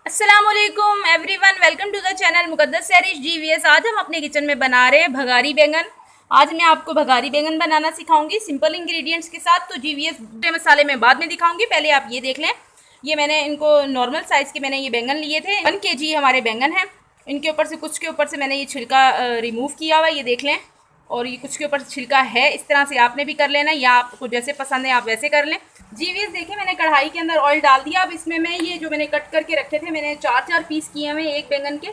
अस्सलामुअलैकुम everyone, welcome to the channel Muqaddas Sairish GVS. आज हम अपने किचन में बना रहे हैं भगारी बैंगन। आज मैं आपको भगारी बैंगन बनाना सिखाऊंगी सिंपल इंग्रेडिएंट्स के साथ। तो जीवीएस मसाले मैं बाद में दिखाऊंगी, पहले आप ये देख लें। ये मैंने इनको नॉर्मल साइज़ के मैंने ये बैंगन लिए थे। 1 kg हमारे बैंगन हैं। इनके ऊपर से कुछ के ऊपर से मैंने ये छिलका रिमूव किया हुआ है, ये देख लें। और ये कुछ के ऊपर छिलका है, इस तरह से आपने भी कर लेना, या आपको जैसे पसंद है आप वैसे कर लें। जीवीएस देखिए, मैंने कढ़ाई के अंदर ऑयल डाल दिया। अब इसमें मैं ये जो मैंने कट करके रखे थे, मैंने 4 पीस किए हुए एक बैंगन के,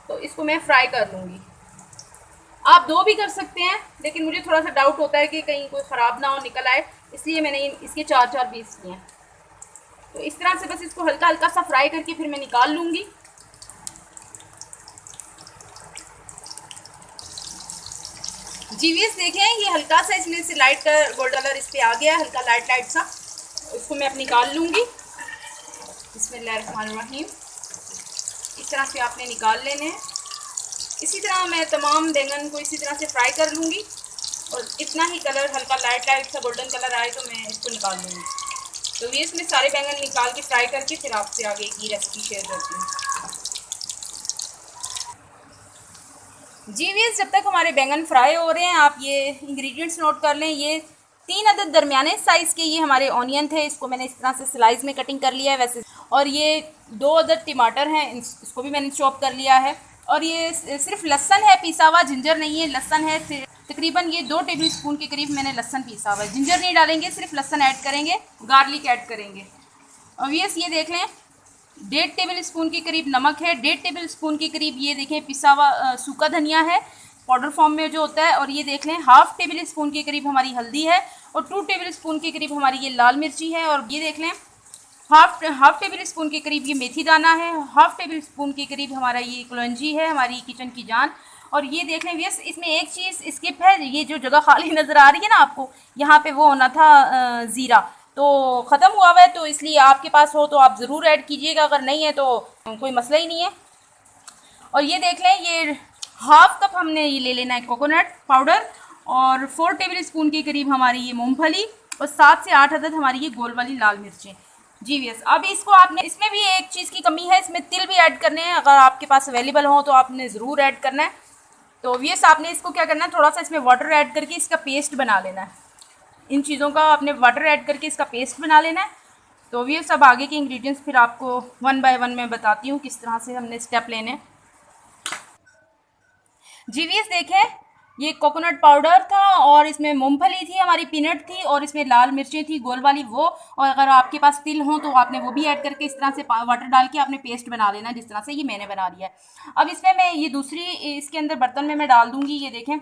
तो इसको मैं फ्राई कर लूँगी। आप 2 भी कर सकते हैं, लेकिन मुझे थोड़ा सा डाउट होता है कि कहीं कोई ख़राब ना हो, निकल आए, इसलिए मैंने इसके 4 पीस किए हैं। तो इस तरह से बस इसको हल्का हल्का सा फ्राई करके फिर मैं निकाल लूँगी। जीवीएस देखें, ये हल्का सा इसमें से लाइट का गोल्ड कलर इस पर आ गया, हल्का लाइट लाइट सा। इसको मैं अब निकाल लूँगी। बिस्मिल्लाहिर्रहमानिर्रहीम। इस तरह से आपने निकाल लेने हैं। इसी तरह मैं तमाम बैंगन को इसी तरह से फ्राई कर लूँगी, और इतना ही कलर हल्का लाइट लाइट सा गोल्डन कलर आए तो मैं इसको निकाल लूँगी। तो ये इसमें सारे बैंगन निकाल के फ्राई करके फिर आपसे आगे की रेसिपी शेयर करती हूँ। जीवीएस, जब तक हमारे बैंगन फ्राई हो रहे हैं, आप ये इंग्रेडिएंट्स नोट कर लें। ये 3 अदद दरमियाने साइज़ के ये हमारे ऑनियन थे, इसको मैंने इस तरह से स्लाइस में कटिंग कर लिया है वैसे। और ये 2 अदद टमाटर हैं, इसको भी मैंने चॉप कर लिया है। और ये सिर्फ लहसन है पिसा हुआ, जिंजर नहीं है, लहसन है। तकरीबन ये 2 टेबल स्पून के करीब मैंने लहसन पिसा हुआ है। जिंजर नहीं डालेंगे, सिर्फ लहसन ऐड करेंगे, गार्लिक ऐड करेंगे। और ये देख लें, 1.5 टेबल स्पून के करीब नमक है, 1.5 टेबल स्पून के करीब ये देखें पिसा हुआ सूखा धनिया है, पाउडर फॉर्म में जो होता है। और ये देख लें, 1/2 टेबल स्पून के करीब हमारी हल्दी है, और 2 टेबल स्पून के करीब हमारी ये लाल मिर्ची है। और ये देख लें, हाफ टेबल स्पून के करीब ये मेथी दाना है, 1/2 टेबल स्पून के करीब हमारा ये कलौंजी है, हमारी किचन की जान। और ये देख लें व्यस, इसमें एक चीज़ स्किप है, ये जो जगह खाली नज़र आ रही है ना आपको, यहाँ पे वो होना था ज़ीरा, तो ख़त्म हुआ हुआ है, तो इसलिए आपके पास हो तो आप ज़रूर ऐड कीजिएगा, अगर नहीं है तो कोई मसला ही नहीं है। और ये देख लें, ये 1/2 कप हमने ये ले लेना है कोकोनट पाउडर, और 4 टेबल स्पून के करीब हमारी ये मूंगफली, और 7 से 8 अदद हमारी ये गोल वाली लाल मिर्चें। जीवीएस, अब इसको आपने, इसमें भी एक चीज़ की कमी है, इसमें तिल भी ऐड करने हैं, अगर आपके पास अवेलेबल हो तो आपने ज़रूर ऐड करना है। तो वीएस, आपने इसको क्या करना है, थोड़ा सा इसमें वाटर ऐड करके इसका पेस्ट बना लेना है। इन चीज़ों का आपने वाटर ऐड करके इसका पेस्ट बना लेना है। तो वीएस, अब आगे के इंग्रेडिएंट्स फिर आपको 1 बाय 1 मैं बताती हूँ किस तरह से हमने स्टेप लेने हैं। जीवीएस देखें, ये कोकोनट पाउडर था, और इसमें मूंगफली थी, हमारी पीनट थी, और इसमें लाल मिर्चें थी गोल वाली वो। और अगर आपके पास तिल हो तो आपने वो भी ऐड करके इस तरह से वाटर डाल के आपने पेस्ट बना लेना, जिस तरह से ये मैंने बना लिया है। अब इसमें मैं ये दूसरी इसके अंदर बर्तन में मैं डाल दूँगी। ये देखें,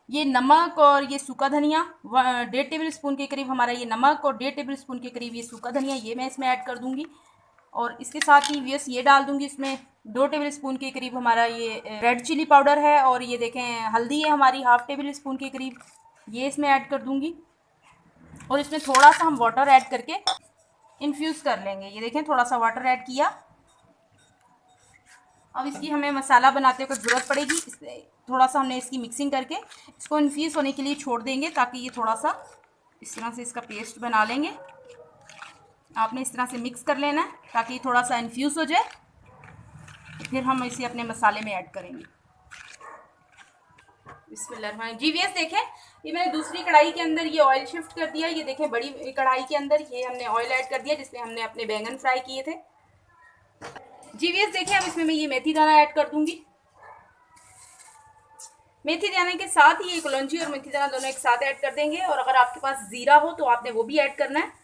ये नमक और ये सूखा धनिया, 1.5 टेबल स्पून के करीब हमारा ये नमक, और 1.5 टेबल स्पून के करीब ये सूखा धनिया, ये मैं इसमें ऐड कर दूँगी। और इसके साथ ही व्यस ये डाल दूँगी इसमें 2 टेबल स्पून के करीब हमारा ये रेड चिली पाउडर है, और ये देखें हल्दी है हमारी 1/2 टेबल स्पून के करीब, ये इसमें ऐड कर दूँगी। और इसमें थोड़ा सा हम वाटर ऐड करके इन्फ्यूज़ कर लेंगे। ये देखें, थोड़ा सा वाटर ऐड किया। अब इसकी हमें मसाला बनाते हुए ज़रूरत पड़ेगी, इसलिए थोड़ा सा हमने इसकी मिक्सिंग करके इसको इन्फ्यूज़ होने के लिए छोड़ देंगे, ताकि ये थोड़ा सा इस तरह से इसका पेस्ट बना लेंगे। आपने इस तरह से मिक्स कर लेना है ताकि ये थोड़ा सा इन्फ्यूज़ हो जाए, फिर हम इसे अपने मसाले में ऐड करेंगे। बिस्मिल्लाह। जीवीएस देखें, ये मैंने दूसरी कढ़ाई के अंदर ये ऑयल शिफ्ट कर दिया। ये देखें, बड़ी कढ़ाई के अंदर ये हमने ऑयल ऐड कर दिया, जिसमें हमने अपने बैंगन फ्राई किए थे। जीवीएस देखें, अब इसमें मैं ये मेथी दाना ऐड कर दूंगी। मेथी दाने के साथ ही ये कलौंजी और मेथी दाना दोनों एक साथ ऐड कर देंगे। और अगर आपके पास ज़ीरा हो तो आपने वो भी ऐड करना है।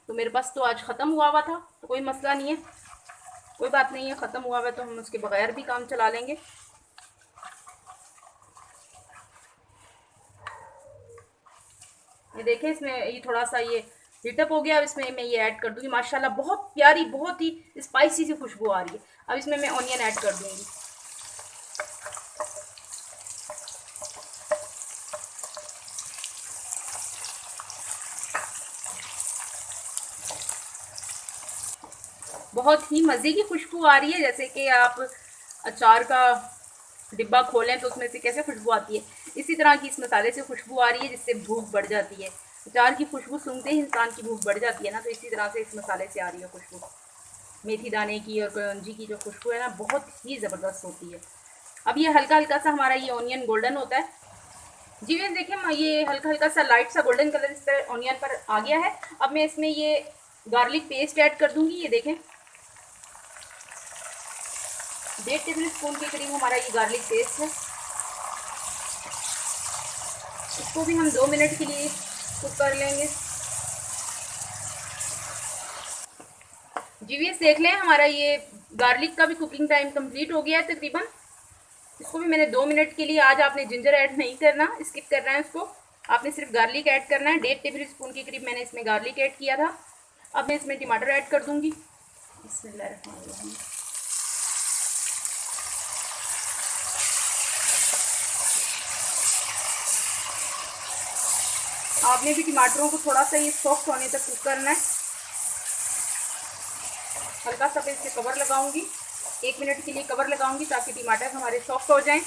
तो मेरे पास तो आज ख़त्म हुआ था, तो कोई मसला नहीं है, कोई बात नहीं है, ख़त्म हुआ है तो हम उसके बगैर भी काम चला लेंगे। ये देखें, इसमें ये थोड़ा सा ये हीटअप हो गया। अब इसमें मैं ये ऐड कर दूंगी। माशाल्लाह बहुत प्यारी, बहुत ही स्पाइसी सी खुशबू आ रही है। अब इसमें मैं ऑनियन ऐड कर दूंगी। बहुत ही मज़े की खुशबू आ रही है, जैसे कि आप अचार का डिब्बा खोलें तो उसमें से कैसे खुशबू आती है, इसी तरह की इस मसाले से खुशबू आ रही है, जिससे भूख बढ़ जाती है। अचार की खुशबू सूंघते ही इंसान की भूख बढ़ जाती है ना, तो इसी तरह से इस मसाले से आ रही है खुशबू। मेथी दाने की और कलौंजी की जो खुशबू है ना, बहुत ही ज़बरदस्त होती है। अब ये हल्का हल्का सा हमारा ये ऑनियन गोल्डन होता है। जी मैम देखिए, ये हल्का हल्का सा लाइट सा गोल्डन कलर इस पर ऑनियन पर आ गया है। अब मैं इसमें ये गार्लिक पेस्ट ऐड कर दूंगी। ये देखें, 1.5 टेबल स्पून के करीब हमारा ये गार्लिक पेस्ट है। इसको भी हम 2 मिनट के लिए कुक कर लेंगे। जी देख लें, हमारा ये गार्लिक का भी कुकिंग टाइम कंप्लीट हो गया है तकरीबन। इसको भी मैंने 2 मिनट के लिए, आज आपने जिंजर ऐड नहीं करना, स्किप करना है उसको, आपने सिर्फ गार्लिक ऐड करना है। 1.5 टेबल स्पून के करीब मैंने इसमें गार्लिक ऐड किया था। अब मैं इसमें टमाटर ऐड कर दूंगी। बिस्मिल्लाहिर्रहमानिर्रहीम। आपने भी टमाटरों को थोड़ा सा ये सॉफ्ट होने तक कुक करना है। हल्का सा इसे कवर लगाऊंगी, 1 मिनट के लिए कवर लगाऊंगी ताकि टमाटर हमारे सॉफ्ट हो जाएं।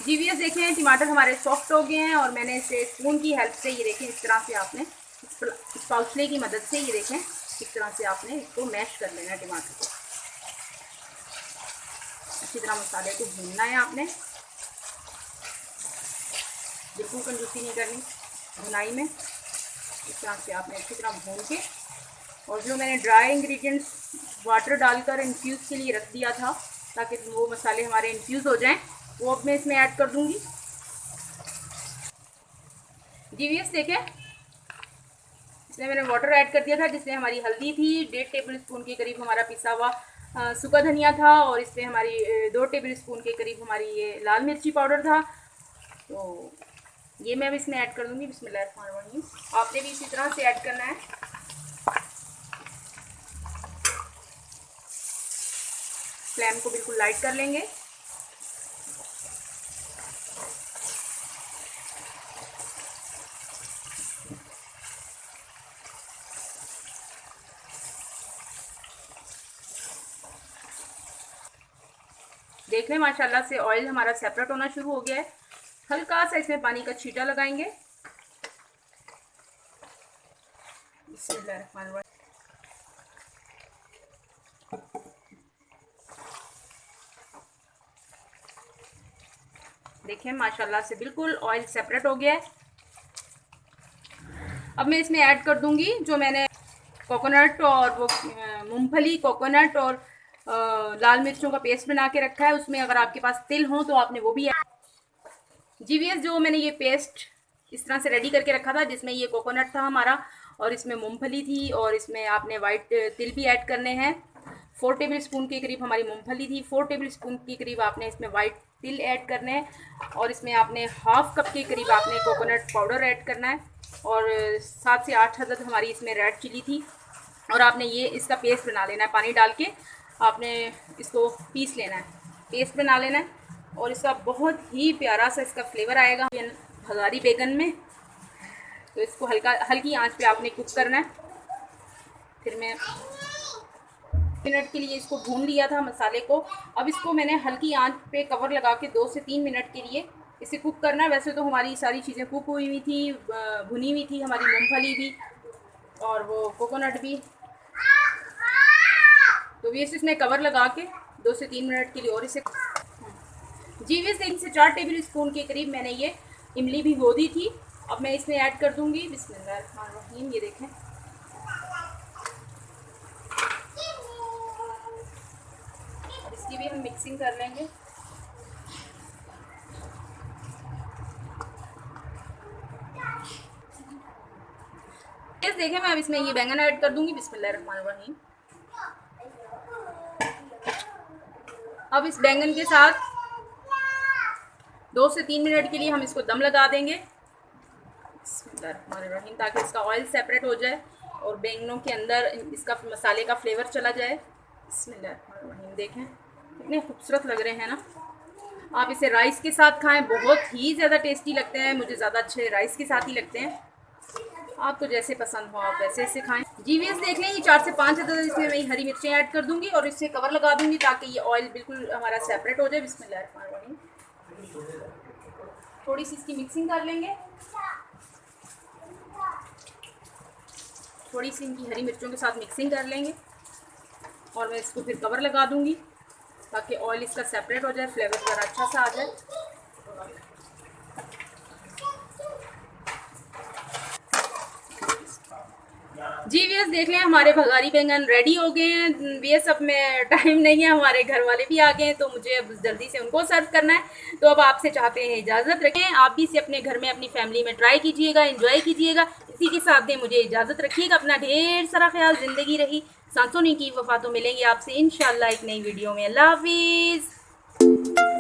जी देखें, टमाटर हमारे सॉफ्ट हो गए हैं और मैंने इसे स्पून की हेल्प से, ये देखें इस तरह से आपने इस पाउचले की मदद से, ये देखें इस तरह से आपने इसको मैश कर लेना है। टमाटर को अच्छी तरह मसाले को भूनना है आपने, बिल्कुल कंजूसी नहीं करनी भुनाई में। इस तरह से आपने अच्छी तरह भून के, और जो मैंने ड्राई इंग्रेडिएंट्स वाटर डालकर इन्फ्यूज़ के लिए रख दिया था ताकि वो मसाले हमारे इन्फ्यूज़ हो जाएं, वो अब मैं इसमें ऐड कर दूंगी। जी देखें, इसमें मैंने वाटर ऐड कर दिया था जिसमें हमारी हल्दी थी, 1.5 टेबल स्पून के करीब हमारा पिसा हुआ सूखा धनिया था, और इसमें हमारी 2 टेबल स्पून के करीब हमारी ये लाल मिर्ची पाउडर था। तो ये मैं अब इसमें ऐड कर दूंगी। बिस्मिल्लाहिर्रहमानिर्रहीम। आपने भी इसी तरह से ऐड करना है। फ्लेम को बिल्कुल लाइट कर लेंगे। देख लें, माशाल्लाह से ऑयल हमारा सेपरेट होना शुरू हो गया है। हल्का सा इसमें पानी का छींटा लगाएंगे। देखें, माशाल्लाह से बिल्कुल ऑयल सेपरेट हो गया है। अब मैं इसमें ऐड कर दूंगी जो मैंने कोकोनट और वो मूंगफली, कोकोनट और लाल मिर्चों का पेस्ट बना के रखा है। उसमें अगर आपके पास तिल हो तो आपने वो भी जी जो मैंने ये पेस्ट इस तरह से रेडी करके रखा था, जिसमें ये कोकोनट था हमारा, और इसमें मूंगफली थी, और इसमें आपने वाइट तिल भी ऐड करने हैं। 4 टेबल स्पून के करीब हमारी मूंगफली थी, 4 टेबल स्पून के करीब आपने इसमें वाइट तिल ऐड करने हैं, और इसमें आपने हाफ कप के करीब आपने कोकोनट पाउडर ऐड करना है, और 7 से 8 अदद हमारी इसमें रेड चिली थी। और आपने ये इसका पेस्ट बना लेना है, पानी डाल के आपने इसको पीस लेना है, पेस्ट बना लेना है, और इसका बहुत ही प्यारा सा इसका फ्लेवर आएगा भगारी बैगन में। तो इसको हल्की आंच पे आपने कुक करना है। फिर मैं मिनट के लिए इसको भून लिया था मसाले को। अब इसको मैंने हल्की आंच पे कवर लगा के 2 से 3 मिनट के लिए इसे कुक करना है। वैसे तो हमारी सारी चीज़ें कुक हुई हुई थी, भुनी हुई थी, हमारी मूंगफली भी और वो कोकोनट भी। तो भी इसमें कवर लगा के 2 से 3 मिनट के लिए और इसे जी 3 से 4 टेबल स्पून के करीब मैंने ये इमली भी गो दी थी। अब मैं इसमें ऐड कर दूंगी। बिस्मिल्लाहिर्रहमानिर्रहीम। ये देखें, अब इसकी भी हम मिक्सिंग कर लेंगे। इस देखें, मैं अब इसमें ये बैंगन ऐड कर दूंगी। बिस्मिल्लाहिर्रहमानिर्रहीम। अब इस बैंगन के साथ 2 से 3 मिनट के लिए हम इसको दम लगा देंगे, बिस्मिल्लाहिर्रहमानिर्रहीम, ताकि इसका ऑयल सेपरेट हो जाए और बैंगनों के अंदर इसका मसाले का फ्लेवर चला जाए। बिस्मिल्लाहिर्रहमानिर्रहीम। देखें कितने खूबसूरत लग रहे हैं ना। आप इसे राइस के साथ खाएं, बहुत ही ज़्यादा टेस्टी लगते हैं। मुझे ज़्यादा अच्छे राइस के साथ ही लगते हैं। आपको जैसे पसंद हो आप वैसे इसे खाएं। जीवीएस देख लें, ये 4 से 5 अदद इसमें मैं हरी मिर्चें ऐड कर दूंगी और इससे कवर लगा दूंगी ताकि ये ऑयल बिल्कुल हमारा सेपरेट हो जाए। बिस्मिल्लाहिर्रहमानिर्रहीम। थोड़ी सी इसकी मिक्सिंग कर लेंगे। थोड़ी सी इनकी हरी मिर्चों के साथ मिक्सिंग कर लेंगे और मैं इसको फिर कवर लगा दूंगी ताकि ऑयल इसका सेपरेट हो जाए, फ्लेवर ज़रा अच्छा सा आ जाए। जी व्यस देख लें हमारे भगारी बैंगन रेडी हो गए हैं। व्यस अब में टाइम नहीं है, हमारे घर वाले भी आ गए हैं तो मुझे अब जल्दी से उनको सर्व करना है। तो अब आपसे चाहते हैं इजाज़त रखें, आप भी इसे अपने घर में अपनी फैमिली में ट्राई कीजिएगा, एंजॉय कीजिएगा। इसी के साथ दें मुझे इजाज़त रखिएगा, अपना ढेर सारा ख्याल, ज़िंदगी रही सांसों नहीं की वफा। तो मिलेंगे आपसे इंशाल्लाह एक नई वीडियो में। अल्लाह हाफिज़।